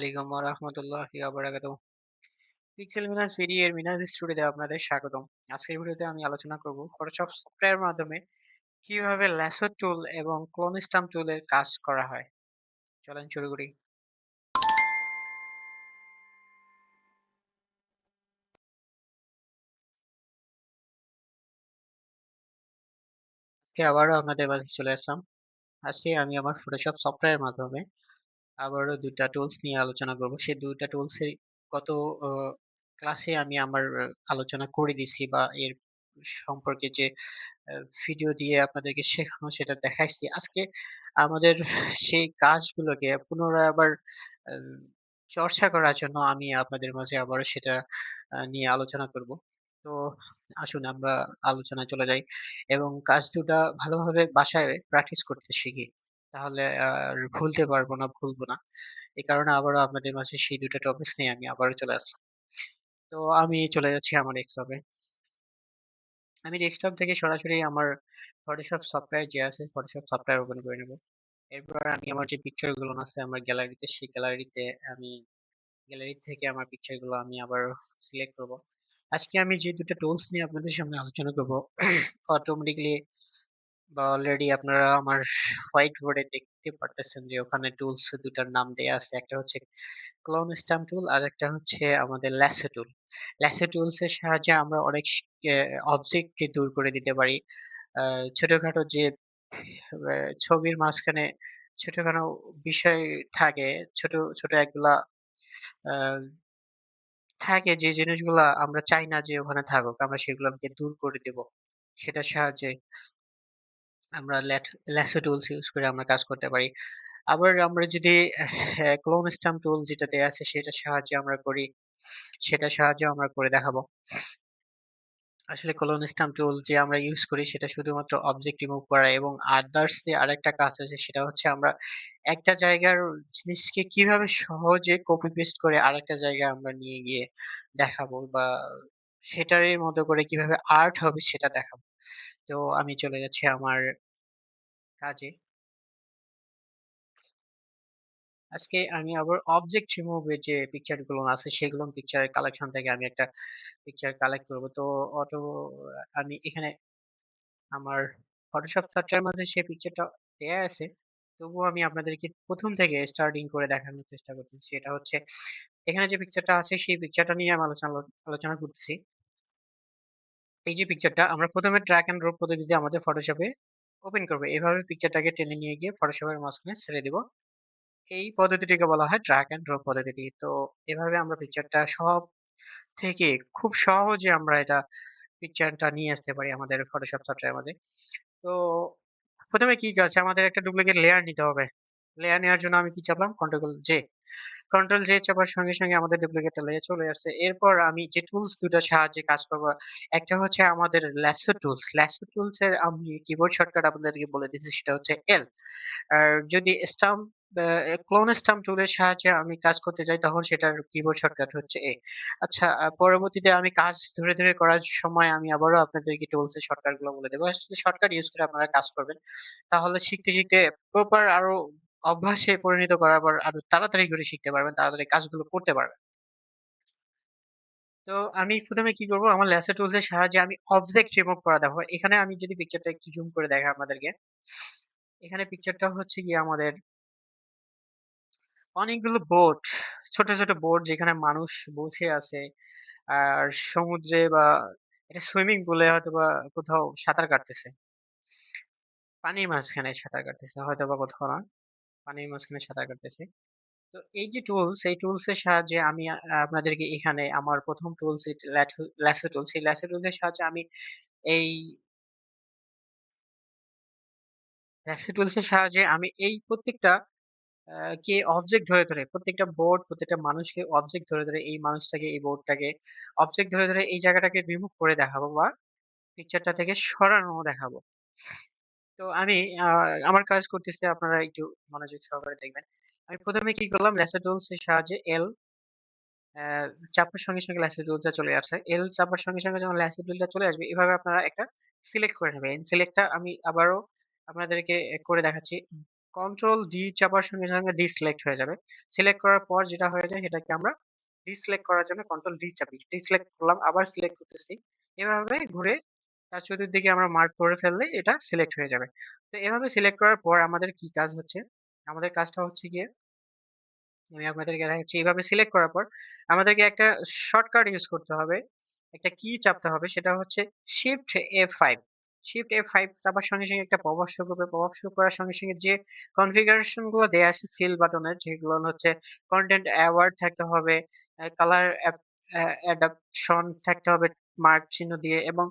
আলাইকুম ওয়া রাহমাতুল্লাহি ওয়া বারাকাতুহু। পিক্সেল মিনাস ভিডি এর মিনাস স্টুডিওতে আপনাদের স্বাগতম। আজকের ভিডিওতে আমি আলোচনা করব ফটোশপ সফটওয়্যারের মাধ্যমে কিভাবে ল্যাসো টুল এবং ক্লোন স্টাম্প টুলের কাজ করা হয়। চলেন শুরু করি। আজকে আবারও আপনাদের মাঝে চলে আসলাম। আজকে আমি আমার ফটোশপ সফটওয়্যারের মাধ্যমে আবারও দুইটা টুলস নিয়ে আলোচনা করব। সেই দুইটা টুলসের গত ক্লাসে আমি আমার আলোচনা করে দিছি বা এর সম্পর্কে যে ভিডিও দিয়ে আপনাদেরকে শেখানো সেটা দেখাইছি। আজকে আমাদের সেই কাজগুলোকে পুনরায় আবার আহ, চর্চা করার জন্য আমি আপনাদের মাঝে আবারও সেটা নিয়ে আলোচনা করব। তো আসুন আমরা আলোচনায় চলে যাই এবং কাজ দুটা ভালোভাবে বাসায় প্র্যাকটিস করতে শিখি। তাহলে আর ভুলতে পারবো না, ভুলবো না। এই কারণে আবারও আপনাদের মাঝে সেই দুটো টপিকস নিয়ে আমি আবারও চলে আসলাম। তো আমি চলে যাচ্ছি আমার ডেস্কটপে। আমি ডেস্কটপ থেকে সরাসরি আমার ফটোশপ সফটওয়্যার যে আছে ফটোশপ সফটওয়্যার ওপেন করে নেব। এরপর আমি আমার যে পিকচার গুলো আছে আমার গ্যালারিতে, সেই গ্যালারিতে আমি গ্যালারি থেকে আমার পিকচার গুলো আমি আবার সিলেক্ট করব। আজকে আমি যে দুটো টুলস নিয়ে আপনাদের সামনে আলোচনা করব অটোমেটিকলি বা অলরেডি আপনারা আমার হোয়াইট বোর্ডে দেখতে পারতেছেন যে ওখানে টুলস দুটার নাম দেয়া আছে। একটা হচ্ছে ক্লোন স্ট্যাম্প টুল আর একটা হচ্ছে আমাদের ল্যাসো টুল। ল্যাসো টুলস এর সাহায্যে আমরা অনেক অবজেক্ট কে দূর করে দিতে পারি। ছোটখাটো যে ছবির মাঝখানে ছোটখাটো বিষয় থাকে, ছোট ছোট একগুলা আহ, থাকে যে জিনিসগুলা আমরা চাই না যে ওখানে থাকুক, আমরা সেগুলোকে দূর করে দেব। সেটার সাহায্যে আমরা ল্যাসো টুলস ইউজ করে আমরা কাজ করতে পারি। আবার আমরা যদি ক্লোন স্ট্যাম্প টুল যেটা দেয়া আছে সেটার সাহায্যে আমরা করি, সেটার সাহায্যে আমরা করে দেখাবো। আসলে ক্লোন স্ট্যাম্প টুল যে আমরা ইউজ করি সেটা শুধুমাত্র অবজেক্ট রিমুভ করা, এবং আদার্স যে আরেকটা কাজ আছে সেটা হচ্ছে আমরা একটা জায়গার জিনিসকে কিভাবে সহজে কপি পেস্ট করে আরেকটা জায়গায় আমরা নিয়ে গিয়ে দেখাবো, বা সেটারই মতো করে কিভাবে আর্ট হবে সেটা দেখাবো। তো আমি চলে যাচ্ছি আমার কাজে। আজকে আমি আবার অবজেক্ট রিমুভের যে পিকচার গুলো আছে সেগুলো পিকচারের কালেকশন থেকে আমি একটা পিকচার কালেক্ট করবো। তো অটো আমি এখানে আমার ফটোশপ সফটওয়্যার মধ্যে সেই পিকচারটা দেয়া আছে, তবুও আমি আপনাদেরকে প্রথম থেকে স্টার্টিং করে দেখানোর চেষ্টা করতেছি। সেটা হচ্ছে এখানে যে পিকচারটা আছে সেই পিকচারটা নিয়ে আমি আলোচনা করতেছি। এই যে পিকচারটা আমরা প্রথমে ড্র্যাগ এন্ড ড্রপ পদ্ধতিতে আমাদের ফটোশপে ওপেন করবো, এভাবে পিকচারটাকে টেনে নিয়ে গিয়ে ফটোশপের মাঝখানে ছেড়ে দিব। এই পদ্ধতিটিকে বলা হয় ড্র্যাগ এন্ড ড্রপ পদ্ধতি। তো এভাবে আমরা পিকচারটা সব থেকে খুব সহজে আমরা এটা পিকচারটা নিয়ে আসতে পারি আমাদের ফটোশপ সফটওয়্যার মধ্যে। তো প্রথমে কি আছে, আমাদের একটা ডুপ্লিকেট লেয়ার নিতে হবে। লেয়ার নেওয়ার জন্য আমি কি চাপলাম, কন্ট্রোল জে চাপার সঙ্গে সঙ্গে আমাদের ডুপ্লিকেট লেয়ার চলে আসছে। এরপর আমি যে টুলস দুটোর সাহায্যে কাজ করবো, একটা হচ্ছে আমাদের ল্যাসো টুলস এর আমি কিবোর্ড শর্টকাট আপনাদেরকে বলে দিচ্ছি, সেটা হচ্ছে এল। আর যদি স্টাম্প ক্লোন স্টাম্প টুলের সাহায্যে আমি কাজ করতে যাই তখন সেটার কিবোর্ড শর্টকাট হচ্ছে এ। আচ্ছা, পরবর্তীতে আমি কাজ ধরে ধরে করার সময় আমি আবারও আপনাদেরকে টুলস এর শর্টকাট গুলো বলে দেবো। আসলে শর্টকাট ইউজ করে আপনারা কাজ করবেন, তাহলে শিখতে শিখতে প্রপার আরো অভ্যাসে পরিণত করার পর আরো তাড়াতাড়ি করে শিখতে পারবেন, তাড়াতাড়ি কাজগুলো করতে পারবেন। তো আমি প্রথমে কি করব, আমার ল্যাসো টুলস এর সাহায্যে আমি অবজেক্ট রিমুভ করা দেখো। এখানে আমি যদি পিকচারটা একটু জুম করে দেখাই আপনাদেরকে, এখানে পিকচারটা হচ্ছে গিয়ে আমাদের অনেকগুলো বোট, ছোট ছোট বোট যেখানে মানুষ বসে আছে, আর সমুদ্রে বা এটা সুইমিং পুলে হয়তো বা কোথাও সাঁতার কাটতেছে, পানির মাঝখানে সাঁতার কাটতেছে, হয়তো বা কোথাও না, পানির মাঝখানে সাঁতার কাটতেছে। তো এই যে টুলস, এই টুলস এর সাহায্যে আমি আপনাদেরকে এখানে আমার প্রথম টুলস ল্যাসো টুলস, এই ল্যাসো টুলস এর সাহায্যে আমি এই ল্যাসো টুলস এর সাহায্যে আমি এই প্রত্যেকটা কে অবজেক্ট ধরে ধরে, প্রত্যেকটা বোর্ড প্রত্যেকটা মানুষকে অবজেক্ট ধরে ধরে, এই মানুষটাকে এই বোর্ডটাকে অবজেক্ট ধরে ধরে এই জায়গাটাকে রিমুভ করে দেখাবো বা পিকচারটা থেকে সরানো দেখাবো। তো আমি আমার কাজ করতেছি, আপনারা একটু মনোযোগ সহকারে দেখবেন। আমি প্রথমে কি করলাম, ল্যাসো টুলস এর সাহায্যে এল চাপার সঙ্গে সঙ্গে ল্যাসো টুলটা চলে আসছে। এল চাপার সঙ্গে সঙ্গে যখন ল্যাসো টুলটা চলে আসবে, এভাবে আপনারা একটা সিলেক্ট করে নেবেন। সিলেক্টটা আমি আবারও আপনাদেরকে করে দেখাচ্ছি। কন্ট্রোল ডি চাপার সঙ্গে সঙ্গে ডিসিলেক্ট হয়ে যাবে। সিলেক্ট করার পর যেটা হয়ে যায় সেটাকে আমরা ডিসিলেক্ট করার জন্য কন্ট্রোল ডি চাপি। ডিসিলেক্ট করলাম, আবার সিলেক্ট করতেছি। এভাবে ঘুরে তার চতুর্দিকে আমরা মার্ক করে ফেললে এটা সিলেক্ট হয়ে যাবে। তো এভাবে সিলেক্ট করার পর আমাদের কি কাজ হচ্ছে? আমাদের কাজটা হচ্ছে গিয়ে আমি আপনাদেরকে দেখাচ্ছি। এভাবে সিলেক্ট করার পর আমাদেরকে একটা শর্টকাট ইউজ করতে হবে। একটা কি চাপতে হবে, সেটা হচ্ছে শিফট F5। শিফট F5 চাপার সঙ্গে সঙ্গে একটা পপআপ শো করবে। পপআপ শো করার সঙ্গে সঙ্গে যে কনফিগারেশন গুলো দেয়া আছে ফিল বাটনের, যেগুলো হচ্ছে কনটেন্ট অ্যাওয়ার্ড থাকতে হবে, কালার অ্যাডাপশন থাকতে হবে মার্ক চিহ্ন দিয়ে, এবং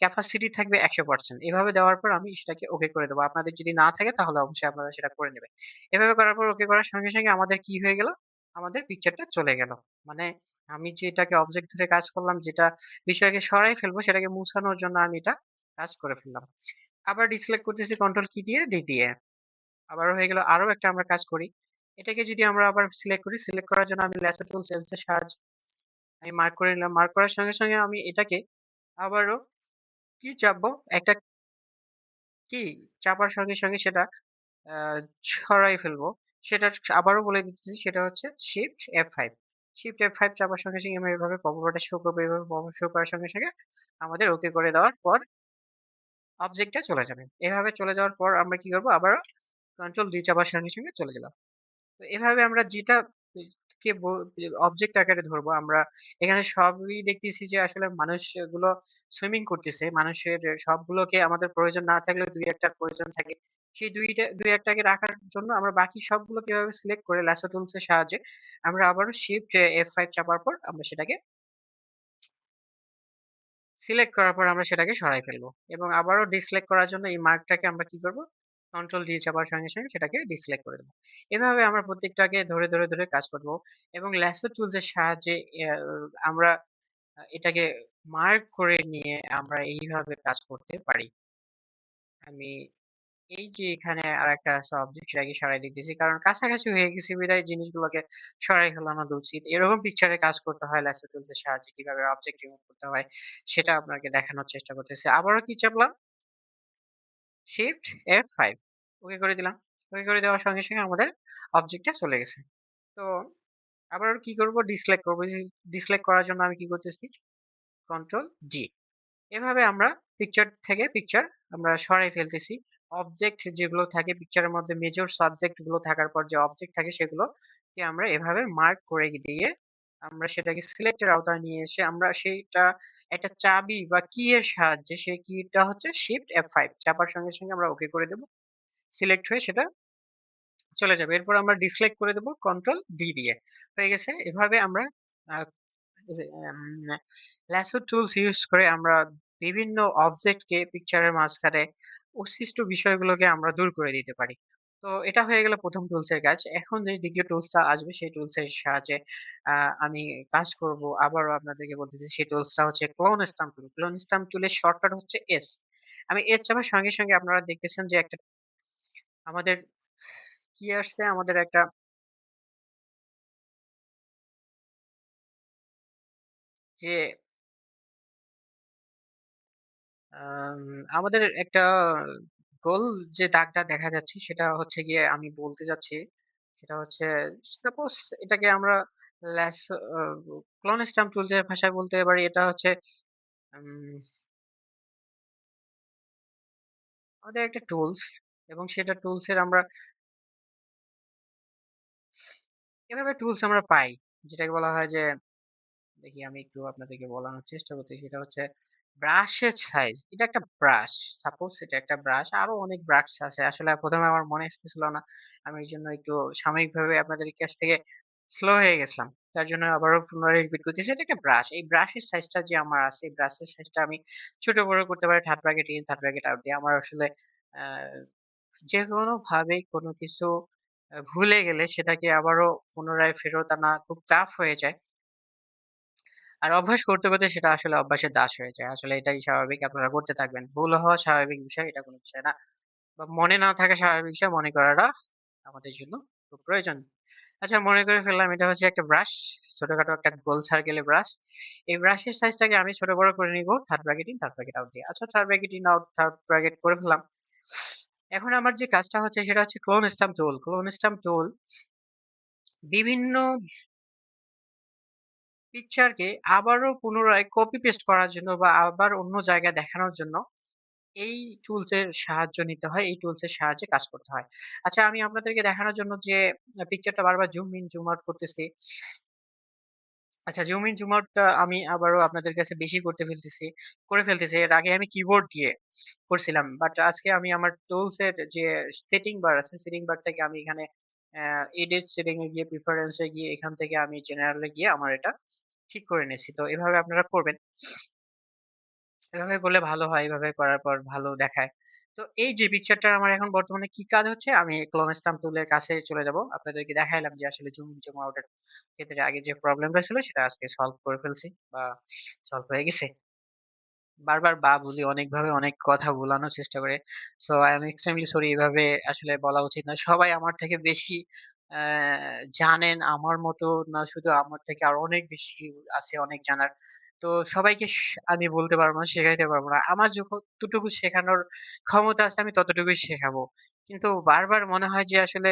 ক্যাপাসিটি থাকবে 100%। এভাবে দেওয়ার পর আমি সেটাকে ওকে করে দেবো। আপনাদের যদি না থাকে তাহলে অবশ্যই আপনারা সেটা করে নেবেন। এভাবে করার পর ওকে করার সঙ্গে সঙ্গে আমাদের কি হয়ে গেল? আমাদের পিকচারটা চলে গেল। মানে আমি যেটাকে অবজেক্ট ধরে কাজ করলাম, যেটা বিষয়কে সরাই ফেলবো, সেটাকে মুছানোর জন্য আমি এটা কাজ করে ফেললাম। আবার ডিসিলেক্ট করতেছি কন্ট্রোল কি দিয়ে? ডি দিয়ে। আবারও হয়ে গেল। আরো একটা আমরা কাজ করি। এটাকে যদি আমরা আবার সিলেক্ট করি, সিলেক্ট করার জন্য আমি ল্যাসো টুল সেলস এর সাহায্যে আমি মার্ক করে নিলাম। মার্ক করার সঙ্গে সঙ্গে আমি এটাকে আবারও কি চাপবো? একটা কি চাপার সঙ্গে সঙ্গে সেটা আহ ছড়াই ফেলবো। সেটা আবারও বলে দিচ্ছি, সেটা হচ্ছে শিফট F5। শিফট F5 চাপার সঙ্গে সঙ্গে আমরা এভাবে পপআপটা শো করবে। এভাবে পপআপ শো করার সঙ্গে সঙ্গে আমাদের ওকে করে দেওয়ার পর অবজেক্টটা চলে যাবে। এভাবে চলে যাওয়ার পর আমরা কি করবো? আবারও কন্ট্রোল ডি চাপার সঙ্গে সঙ্গে চলে গেলাম। তো এভাবে আমরা যেটা কে অবজেক্ট আকারে ধরবো, আমরা এখানে সবই দেখতেছি যে আসলে মানুষগুলো সুইমিং করতেছে। মানুষের সবগুলোকে আমাদের প্রয়োজন না থাকলেও দুই একটা প্রয়োজন থাকে। সেই দুই একটাকে রাখার জন্য আমরা বাকি সবগুলো কিভাবে সিলেক্ট করে ল্যাসো টুলস এর সাহায্যে আমরা আবারও শিফট F5 চাপার পর আমরা সেটাকে সিলেক্ট করার পর আমরা সেটাকে সরাই ফেলবো, এবং আবারও ডিসিলেক্ট করার জন্য এই মার্কটাকে আমরা কি করব? কন্ট্রোল ডি চাপার সঙ্গে সঙ্গে সেটাকে ডিসিলেক্ট করে দেবো। এভাবে আমরা প্রত্যেকটাকে ধরে ধরে ধরে কাজ করব, এবং ল্যাসো টুলস এর সাহায্যে আমরা এটাকে মার্ক করে নিয়ে আমরা এইভাবে কাজ করতে পারি। আমি এই যে এখানে আরেকটা আছে অবজেক্ট, সেটাকে সরাই দিতেছি কারণ কাছাকাছি হয়ে গেছে বিধায় জিনিসগুলোকে সরাই ফেলানো উচিত। এরকম পিকচারে কাজ করতে হয় ল্যাসো টুলস এর সাহায্যে, কিভাবে অবজেক্ট রিমুভ করতে হয় সেটা আপনাকে দেখানোর চেষ্টা করতেছি। আবারও কি চাপলাম? শিফট F5, ওকে করে দিলাম। ওকে করে দেওয়ার সঙ্গে সঙ্গে আমাদের অবজেক্টটা চলে গেছে। তো আবার কি করব? ডিসলাইক করব। ডিসলাইক করার জন্য আমি কি করতেছি? কন্ট্রোল জি। এভাবে আমরা পিকচার থেকে পিকচার আমরা সরাই ফেলতেছি। অবজেক্ট যেগুলো থাকে পিকচারের মধ্যে, মেজর সাবজেক্ট গুলো থাকার পর যে অবজেক্ট থাকে সেগুলোকে আমরা এভাবে মার্ক করে দিয়ে আমরা সেটাকে সিলেক্টের আওতায় নিয়ে এসে আমরা সেইটা একটা চাবি বা কি এর সাহায্যে, সেই কিটা হচ্ছে শিফট F5 চাপার সঙ্গে সঙ্গে আমরা ওকে করে দেব। সিলেক্ট হয়ে সেটা চলে যাবে। এরপর আমরা ডিসলাইক করে দেব কন্ট্রোল ডি দিয়ে। হয়ে গেছে। এভাবে আমরা আহ, ল্যাসো টুলস ইউজ করে আমরা বিভিন্ন অবজেক্টকে পিকচারের মাঝখানে অস্তিষ্ট বিষয়গুলোকে আমরা দূর করে দিতে পারি। তো এটা হয়ে গেল প্রথম টুলস এর কাজ। এখন যে দ্বিতীয় টুলসটা আসবে সেই টুলস এর সাহায্যে আমি কাজ করব। আবারও আপনাদেরকে বলতেছি সেই টুলসটা হচ্ছে ক্লোন স্টাম্প টুল। ক্লোন স্টাম্প টুলের শর্টকাট হচ্ছে এস। আমি এস চাপার সঙ্গে সঙ্গে আপনারা দেখতেছেন যে একটা আমাদের কি আসছে, আমাদের একটা যে আম আমাদের একটা গোল যে দাগটা দেখা যাচ্ছে সেটা হচ্ছে গিয়ে আমি বলতে চাচ্ছি, সেটা হচ্ছে সাপোজ এটাকে আমরা ল্যাস ক্লোন স্ট্যাম্প টুলস এর ভাষায় বলতে পারি, এটা হচ্ছে উম, আমাদের একটা টুলস, এবং সেটা টুলস এর আমরা এভাবে টুলস আমরা পাই, যেটাকে বলা হয় যে, দেখি আমি একটু আপনাদেরকে বলানোর চেষ্টা করতেছি, সেটা হচ্ছে ব্রাশের সাইজ। এটা একটা ব্রাশ, সাপোজ এটা একটা ব্রাশ, আরো অনেক ব্রাশ আছে। আসলে প্রথমে আমার মনে আসতেছিল না, আমি এই জন্য একটু সাময়িকভাবে আপনাদের কাছ থেকে স্লো হয়ে গেছিলাম। তার জন্য আবারও পুনরায় রিপিট করতেছি, এটা একটা ব্রাশ। এই ব্রাশের সাইজটা যে আমার আছে, এই ব্রাশের সাইজটা আমি ছোট বড় করতে পারি, third bracket in third bracket out দিয়ে। আমার আসলে আহ যে কোনো ভাবে কোনো কিছু ভুলে গেলে সেটাকে আবারও পুনরায় ফেরত আনা খুব টাফ হয়ে যায়। আর অভ্যাস করতে করতে সেটা আসলে অভ্যাসের দাস হয়ে যায়। আসলে এটাই স্বাভাবিক, আপনারা করতে থাকবেন। ভুল হওয়া স্বাভাবিক বিষয়, এটা কোনো বিষয় না। বা মনে না থাকা স্বাভাবিক বিষয়, মনে করাটা আমাদের জন্য খুব প্রয়োজন। আচ্ছা, মনে করে ফেললাম এটা হচ্ছে একটা ব্রাশ, ছোটখাটো একটা গোল সার্কেলের ব্রাশ। এই ব্রাশের সাইজটাকে আমি ছোট বড় করে নিব third bracket in third bracket out দিয়ে। আচ্ছা, third bracket in out third bracket করে ফেললাম। এখন আমার যে কাজটা হচ্ছে সেটা হচ্ছে ক্লোন স্টাম্প টুল। ক্লোন স্টাম্প টুল বিভিন্ন পিকচারকে আবারও পুনরায় কপি পেস্ট করার জন্য বা আবার অন্য জায়গায় দেখানোর জন্য এই টুলস এর সাহায্য নিতে হয়। এই টুলস এর সাহায্যে কাজ করতে হয়। আচ্ছা, আমি আপনাদেরকে দেখানোর জন্য যে পিকচারটা বারবার জুম ইন জুম আউট করতেছি। আচ্ছা, জুম ইন জুম আউটটা আমি আবারও আপনাদের কাছে বেশি করে ফেলতেছি। এর আগে আমি কিবোর্ড দিয়ে করছিলাম। বাট আজকে আমি আমার টুলস এর যে সেটিং বার আছে, সেটিং বার থেকে আমি এখানে এডিট সেটিং এ গিয়ে প্রেফারেন্স এ গিয়ে এখান থেকে আমি জেনারেল এ গিয়ে আমার এটা ঠিক করে নিয়েছি। তো এভাবে আপনারা করবেন। এভাবে করলে ভালো হয়। এভাবে করার পর ভালো দেখায়। তো এই যে পিকচারটার আমার এখন বর্তমানে কি কাজ হচ্ছে, আমি ক্লোন স্টাম্প টুলের কাছে চলে যাব। আপনাদেরকে দেখাইলাম যে আসলে জুম ইন জুম আউট এর ক্ষেত্রে আগে যে প্রবলেমটা ছিল সেটা আজকে সলভ করে ফেলছি বা সলভ হয়ে গেছে। বারবার বা বলি, অনেকভাবে অনেক কথা ভুলানোর চেষ্টা করে। So I am extremely sorry, এভাবে আসলে বলা উচিত না। সবাই আমার থেকে বেশি জানেন, আমার মতো না, শুধু আমার থেকে আরো অনেক বেশি আছে অনেক জানার। তো সবাইকে আমি বলতে পারবো না, শেখাইতে পারবো না। আমার যতটুকু শেখানোর ক্ষমতা আছে আমি ততটুকুই শেখাবো। কিন্তু বারবার মনে হয় যে আসলে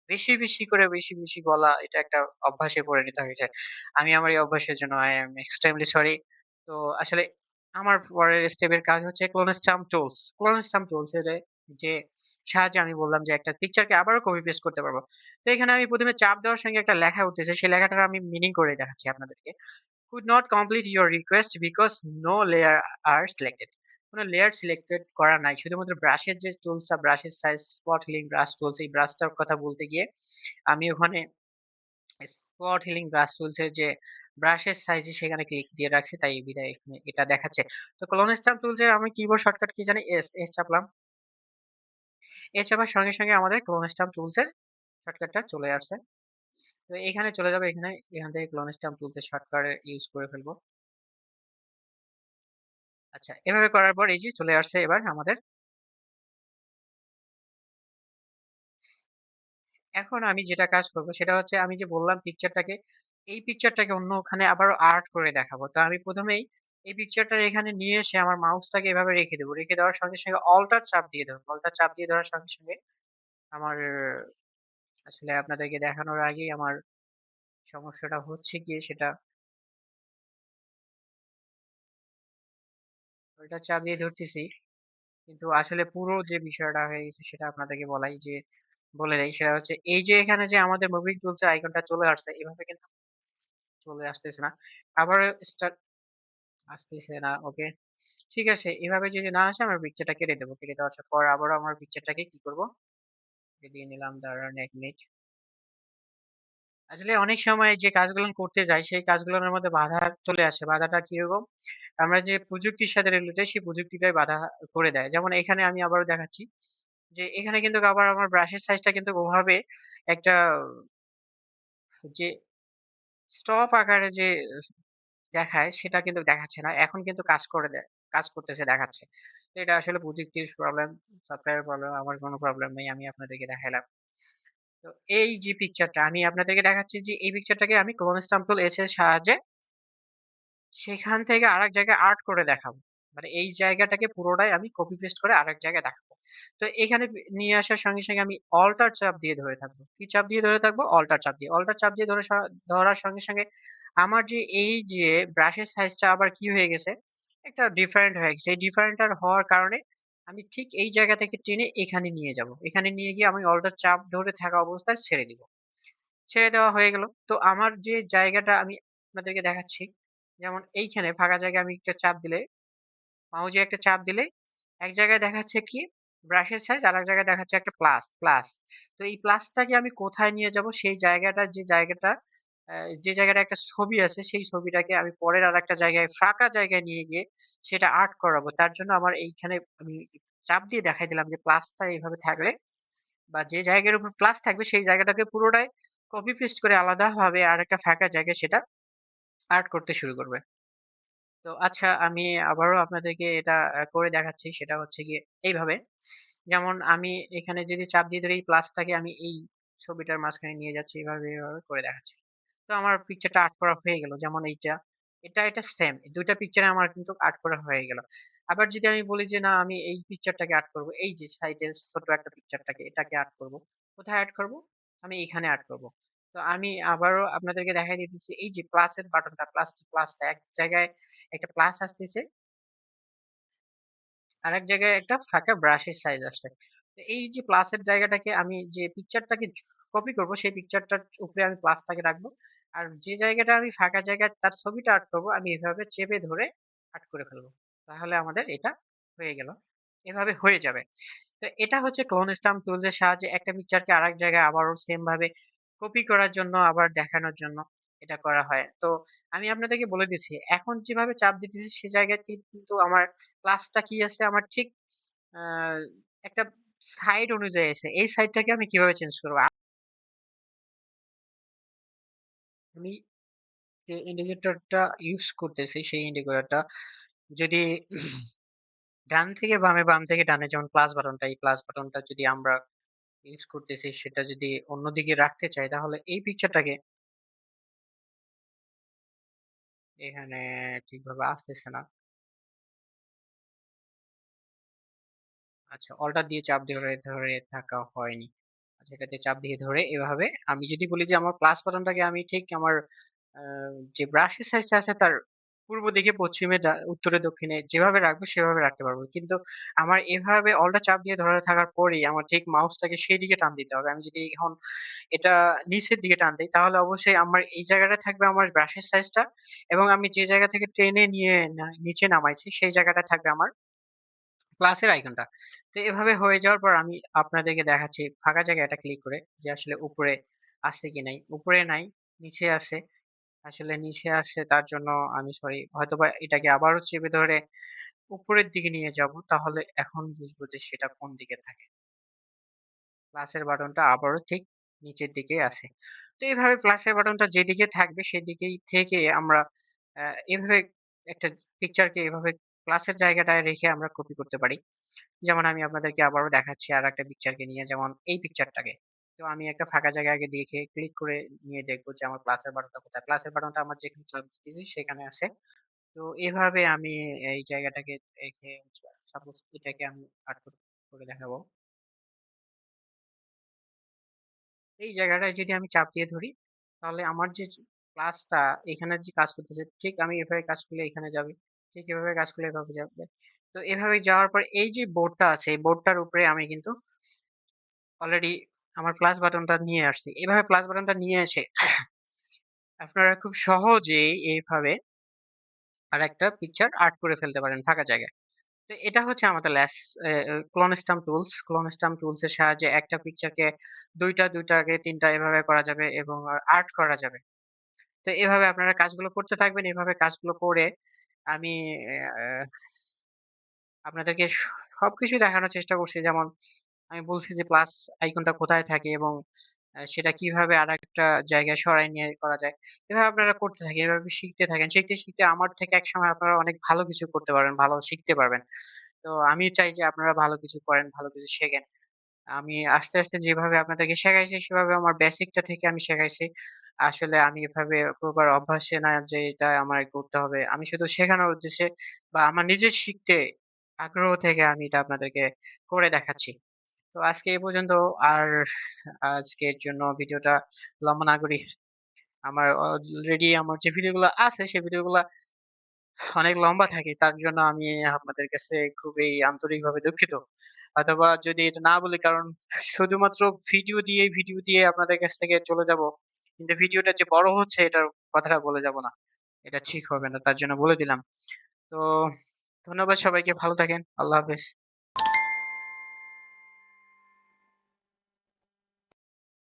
বেশি, বেশি করে বেশি বলা এটা একটা অভ্যাসে পরিণত হয়েছে। আমি আমার এই অভ্যাসের জন্য I am extremely sorry। তো আসলে আমার পরের স্টেপের কাজ হচ্ছে clone stamp tools. Clone stamp tools এর যে সাহায্যে আমি বললাম যে একটা পিকচারকে আবারও কপি পেস্ট করতে পারবো। তো এখানে আমি ১ম এ চাপ দেওয়ার সঙ্গে একটা লেখা উঠতেছে। সেই লেখাটার আমি মিনিং করে দেখাচ্ছি আপনাদেরকে। Could not complete your request because no layer are selected। কোন লেয়ার সিলেক্টেড করা নাই। শুধুমাত্র ব্রাশের যে টুলসটা, ব্রাশের size, spot healing brush tools, এই ব্রাশটার কথা বলতে গিয়ে আমি ওখানে স্পট হিলিং ব্রাশ টুলস এর যে ব্রাশের সাইজে সেখানে ক্লিক দিয়ে রাখছি, তাই বিধায় এখানে এটা দেখাচ্ছে। তো ক্লোন স্টাম্প টুলস এর আমি কিবোর্ড শর্টকাট কি জানি, এস চাপলাম। এস চাপার সঙ্গে সঙ্গে আমাদের ক্লোন স্টাম্প টুলস এর শর্টকাটটা চলে আসছে। তো এখানে চলে যাবে, এখান থেকে ক্লোন স্টাম্প টুলস এর শর্টকাট ইউজ করে ফেলবো। আচ্ছা, এভাবে করার পর এই যে চলে আসছে এবার আমাদের। এখন আমি যেটা কাজ করব সেটা হচ্ছে, আমি যে বললাম পিকচারটাকে, এই পিকচারটাকে অন্যখানে আবার আর্ট করে দেখাবো। তো আমি প্রথমেই এই পিকচারটা এখানে নিয়ে এসে আমার মাউসটাকে এভাবে রেখে দেবো। রেখে দেওয়ার সঙ্গে সঙ্গে অল্টার চাপ দিয়ে দেবো। অল্টার চাপ দিয়ে দেওয়ার সঙ্গে সঙ্গে আমার আসলে আপনাদেরকে দেখানোর আগেই আমার সমস্যাটা হচ্ছে কি সেটা, অল্টার চাপ দিয়ে ধরতেছি কিন্তু আসলে পুরো যে বিষয়টা হয়ে গেছে সেটা আপনাদেরকে বলে দেই। সেটা হচ্ছে এই যে এখানে যে আমাদের মুভিং টুলস এর আইকনটা চলে আসছে, এভাবে কিন্তু চলে আসতেছে না। আবার স্টার্ট আসতেছে না। ওকে, ঠিক আছে। এভাবে যদি না আসে আমরা পিকচারটা কেটে দেবো। কেটে দেওয়ার পর আবারও আমার পিকচারটাকে কি করব, দিয়ে নিলাম, দাঁড়ান 1 মিনিট। আসলে অনেক সময় যে কাজগুলো করতে যাই সেই কাজগুলোর মধ্যে বাধা চলে আসে। বাধাটা কিরকম, আমরা যে প্রযুক্তির সাথে রিলেটেড সেই প্রযুক্তিটাই বাধা করে দেয়। যেমন এখানে আমি আবারও দেখাচ্ছি যে এখানে কিন্তু আবার আমার ব্রাশের সাইজটা কিন্তু ওভাবে একটা যে স্টপ আকারে যে দেখায় সেটা কিন্তু দেখাচ্ছে না। এখন কিন্তু কাজ করতেছে, দেখাচ্ছে। তো এটা আসলে প্রযুক্তির প্রবলেম, সফটওয়্যারের প্রবলেম, আমার কোনো প্রবলেম নেই। আমি আপনাদেরকে দেখাইলাম। তো এই যে পিকচারটা আমি আপনাদেরকে দেখাচ্ছি যে এই পিকচারটাকে আমি ক্লোন স্টাম্প টুল এস এর সাহায্যে সেখান থেকে আরেক জায়গায় আর্ট করে দেখাবো। মানে এই জায়গাটাকে পুরোটাই আমি কপি পেস্ট করে আরেক জায়গায় দেখাবো। তো এখানে নিয়ে আসার সঙ্গে সঙ্গে আমি অল্টার চাপ দিয়ে ধরে থাকবো। কি চাপ দিয়ে ধরে থাকবো? অল্টার চাপ দিয়ে। অল্টার চাপ দিয়ে ধরার সঙ্গে সঙ্গে আমার যে এই যে ব্রাশের সাইজটা আবার কি হয়ে গেছে? একটা ডিফারেন্ট হয়ে গেছে। এই ডিফারেন্ট হওয়ার কারণে আমি ঠিক এই জায়গা থেকে টেনে এখানে নিয়ে যাবো। এখানে নিয়ে গিয়ে আমি অল্টার চাপ ধরে থাকা অবস্থায় ছেড়ে দিব। ছেড়ে দেওয়া হয়ে গেল। তো আমার যে জায়গাটা আমি আপনাদেরকে দেখাচ্ছি, যেমন এইখানে ফাঁকা জায়গায় আমি একটা চাপ দিলে, মাউসে একটা চাপ দিলে এক জায়গায় দেখাচ্ছে কি ব্রাশের সাইজ, আর এক জায়গায় দেখাচ্ছে একটা প্লাস। তো এই প্লাসটাকে আমি কোথায় নিয়ে যাব, সেই জায়গাটা যে জায়গাটা একটা ছবি আছে সেই ছবিটাকে আমি পরের আরেকটা জায়গায় ফাঁকা জায়গায় নিয়ে গিয়ে সেটা আর্ট করাবো। তার জন্য আমার এইখানে আমি চাপ দিয়ে দেখাই দিলাম যে প্লাসটা এইভাবে থাকলে বা যে জায়গার উপর প্লাস থাকবে সেই জায়গাটাকে পুরোটাই কপি পেস্ট করে আলাদাভাবে আরেকটা ফাঁকা জায়গায় সেটা আর্ট করতে শুরু করবে। তো আচ্ছা, আমি আবারও আপনাদেরকে এটা করে দেখাচ্ছি। সেটা হচ্ছে গিয়ে এইভাবে, যেমন আমি এখানে যদি চাপ দিয়ে ধরি এই প্লাসটাকে আমি এই ছবিটার মাঝখানে নিয়ে যাচ্ছি, এভাবে করে দেখাচ্ছি। তো আমার পিকচারটা আর্ট করা হয়ে গেল। যেমন এটা সেম। ২ টা পিকচারে আমার কিন্তু আর্ট করা হয়ে গেল। আবার যদি আমি বলি যে না আমি এই পিকচারটাকে অ্যাড করব, এই যে সাইডের ছোট একটা পিকচারটাকে এটাকে অ্যাড করব, কোথায় অ্যাড করব? আমি এখানে অ্যাড করব। তো আমি আবারও আপনাদেরকে দেখাই দিতেছি, এই যে প্লাসের বাটনটা, প্লাসটা এক জায়গায় একটা প্লাস আসতেছে, আরেক জায়গায় একটা ফাঁকা ব্রাশের সাইজ আসছে। তো এই যে প্লাসের জায়গাটাকে আমি যে পিকচারটাকে কপি করব সেই পিকচারটার উপরে আমি প্লাসটাকে রাখবো। আর যে জায়গাটা আমি ফাঁকা জায়গায় তার ছবিটা আর্ট করব আমি এভাবে চেপে ধরে আর্ট করে ফেলবো। তাহলে আমাদের এটা হয়ে গেল। এভাবে হয়ে যাবে। তো এটা হচ্ছে ক্লোন স্টাম্প টুলস এর সাহায্যে একটা পিকচারকে আরেক জায়গায় আবারও সেম ভাবে কপি করার জন্য আবার দেখানোর জন্য এটা করা হয়। তো আমি আপনাদেরকে বলে দিচ্ছি এখন যেভাবে চাপ দিতেছি সে জায়গায় কিন্তু আমার ক্লাসটা কি আছে আমার ঠিক আহ, একটা সাইড অনুযায়ী আছে। এই সাইডটাকে আমি কিভাবে চেঞ্জ করবো? আমি যে ইন্ডিকেটরটা ইউজ করতেছি সেই ইন্ডিকেটরটা যদি ডান থেকে বামে, বাম থেকে ডানে, যেমন প্লাস বাটনটা, এই প্লাস বাটনটা যদি আমরা ইউজ করতেছি সেটা যদি অন্যদিকে রাখতে চাই তাহলে এই পিকচারটাকে এখানে ঠিকভাবে আসতেছে না। আচ্ছা, অল্টার দিয়ে চাপ ধরে ধরে থাকা হয়নি। আচ্ছা, এটাতে চাপ দিয়ে ধরে এভাবে আমি যদি বলি যে আমার প্লাস বাটনটাকে আমি ঠিক আমার যে ব্রাশের সাইজটা আছে তার পূর্ব দিকে, পশ্চিমে, উত্তরে, দক্ষিণে যেভাবে রাখবো সেভাবে রাখতে পারবো। কিন্তু আমার এভাবে অল্টা চাপ দিয়ে ধরে থাকার পরেই আমার ঠিক মাউসটাকে সেই দিকে টান দিতে হবে। আমি যদি এখন এটা নিচের দিকে টান দেই তাহলে অবশ্যই আমার এই জায়গাটায় থাকবে আমার ব্রাশের সাইজটা, এবং আমি যে জায়গা থেকে টেনে নিয়ে নিচে নামাইছি সেই জায়গাটা থাকবে আমার প্লাসের আইকনটা। তো এভাবে হয়ে যাওয়ার পর আমি আপনাদেরকে দেখাচ্ছি ফাঁকা জায়গায় এটা ক্লিক করে যে আসলে উপরে আছে কি নাই। উপরে নাই, নিচে আছে। আসলে নিচে আছে তার জন্য আমি সরি, হয়তোবা এটাকে আবারও চেপে ধরে উপরের দিকে নিয়ে যাব, তাহলে এখন বুঝবো যে সেটা কোন দিকে থাকে। প্লাসের বাটনটা আবারও ঠিক নিচের দিকে আছে। তো এইভাবে প্লাসের বাটনটা যেদিকে থাকবে সেদিকেই থেকে আমরা এভাবে একটা পিকচারকে এভাবে প্লাসের জায়গাটায় রেখে আমরা কপি করতে পারি। যেমন আমি আপনাদেরকে আবারও দেখাচ্ছি আরেকটা পিকচারকে নিয়ে, যেমন এই পিকচারটাকে। তো আমি একটা ফাঁকা জায়গা আগে দেখে ক্লিক করে নিয়ে দেখবো যে আমার প্লাসের বাটনটা কোথায়। প্লাসের বাটনটা আমার যেখানে চাপ দিতেছি সেখানে আছে। তো এভাবে আমি এই জায়গাটাকে রেখে সাপোজ এটাকে আমি আর্ট করে দেখাবো। এই জায়গাটায় যদি আমি চাপ দিয়ে ধরি তাহলে আমার যে ক্লাসটা এখানে যে কাজ করতেছে ঠিক আমি এভাবে কাজ করলে এখানে যাবে, ঠিক এভাবে কাজ করলে এভাবে যাবে। তো এভাবে যাওয়ার পর এই যে বোর্ডটা আছে এই বোর্ডটার উপরে আমি কিন্তু অলরেডি আমার প্লাস বাটনটা নিয়ে আসছি। এভাবে প্লাস বাটনটা নিয়ে এসে আপনারা খুব সহজেই এইভাবে আরেকটা পিকচার আর্ট করে ফেলতে পারেন ফাঁকা জায়গায়। তো এটা হচ্ছে আমাদের clone stamp tools. Clone stamp tools এর সাহায্যে একটা পিকচারকে দুইটাকে তিনটা এভাবে করা যাবে এবং আর্ট করা যাবে। তো এভাবে আপনারা কাজগুলো করতে থাকবেন। এভাবে কাজগুলো করে আমি আহ, আপনাদেরকে সবকিছু দেখানোর চেষ্টা করছি। যেমন আমি বলছি যে প্লাস আইকনটা কোথায় থাকে এবং সেটা কিভাবে আরেকটা জায়গায় সরায় নিয়ে করা যায়। এভাবে আপনারা করতে থাকেন, এভাবে শিখতে থাকেন। শিখতে শিখতে আমার থেকে একসময় আপনারা অনেক ভালো কিছু করতে পারবেন, ভালো শিখতে পারবেন। তো আমি চাই যে আপনারা ভালো কিছু করেন, ভালো কিছু শেখেন। আমি আস্তে আস্তে যেভাবে আপনাদেরকে শেখাইছি সেভাবে আমার বেসিকটা থেকে আমি শেখাইছি। আসলে আমি এভাবে প্রপার অভ্যাসে না যে এটা আমার করতে হবে, আমি শুধু শেখানোর উদ্দেশ্যে বা আমার নিজের শিখতে আগ্রহ থেকে আমি এটা আপনাদেরকে করে দেখাচ্ছি। তো আজকে এই পর্যন্ত। আর আজকের জন্য ভিডিওটা লম্বা না করি। আমার অলরেডি আমার যে ভিডিওগুলো আছে সেই ভিডিওগুলো অনেক লম্বা থাকে, তার জন্য আমি আপনাদের কাছে খুবই আন্তরিকভাবে দুঃখিত। অথবা যদি এটা না বলি, কারণ শুধুমাত্র ভিডিও দিয়ে আপনাদের কাছ থেকে চলে যাব, কিন্তু ভিডিওটা যে বড় হচ্ছে এটার কথাটা বলে যাব না, এটা ঠিক হবে না, তার জন্য বলে দিলাম। তো ধন্যবাদ সবাইকে, ভালো থাকেন, আল্লাহ হাফেজ।